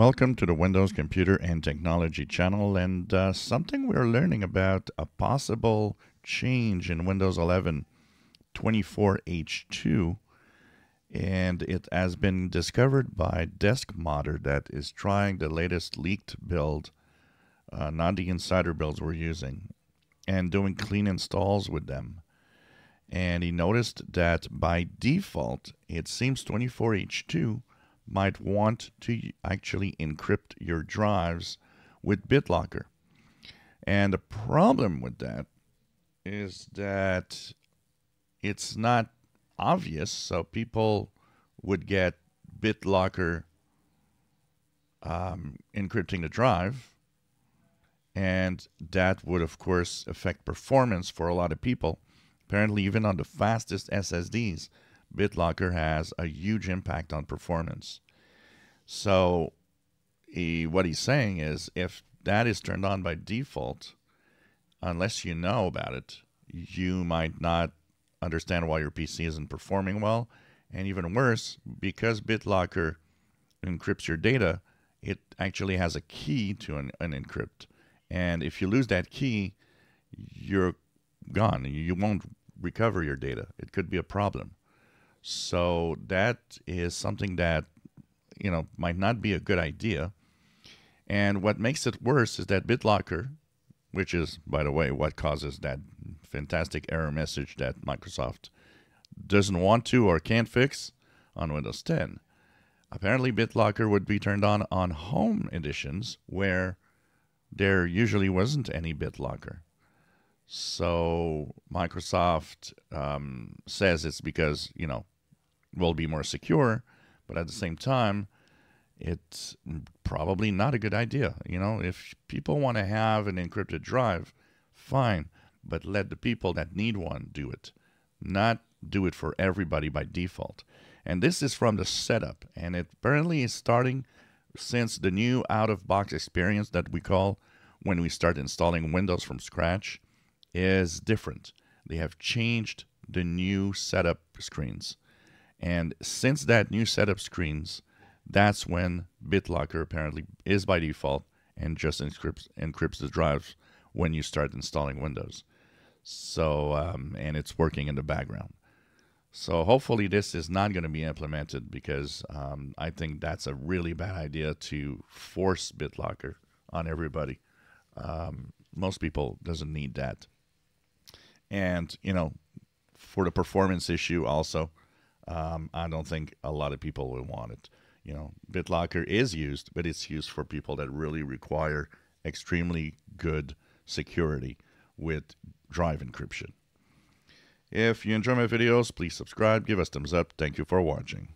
Welcome to the Windows Computer and Technology channel, and something we're learning about a possible change in Windows 11 24H2, and it has been discovered by Deskmodder that is trying the latest leaked build, not the insider builds we're using, and doing clean installs with them. And he noticed that by default, it seems 24H2 might want to actually encrypt your drives with Bitlocker. And the problem with that is that it's not obvious, so people would get Bitlocker encrypting the drive, and that would of course affect performance for a lot of people. Apparently, even on the fastest SSDs, Bitlocker has a huge impact on performance. So what he's saying is if that is turned on by default, unless you know about it, you might not understand why your PC isn't performing well. And even worse, because Bitlocker encrypts your data, it actually has a key to an encrypt. And if you lose that key, you're gone. You won't recover your data. It could be a problem. So that is something that, might not be a good idea. And what makes it worse is that Bitlocker, which is, by the way, what causes that fantastic error message that Microsoft doesn't want to or can't fix on Windows 10. Apparently, Bitlocker would be turned on home editions where there usually wasn't any Bitlocker. So Microsoft says it's because, we'll be more secure, but at the same time, it's probably not a good idea. If people want to have an encrypted drive, fine, but let the people that need one do it, not do it for everybody by default. And this is from the setup, and it apparently is starting since the new out-of-box experience that we call when we start installing Windows from scratch is different. They have changed the new setup screens. And since that new setup screens, that's when Bitlocker apparently is by default and just encrypts the drives when you start installing Windows. So, and it's working in the background. So hopefully this is not going to be implemented because I think that's a really bad idea to force Bitlocker on everybody. Most people doesn't need that. And, for the performance issue also, I don't think a lot of people will want it. Bitlocker is used, but it's used for people that really require extremely good security with drive encryption. If you enjoy my videos, please subscribe, give us thumbs up. Thank you for watching.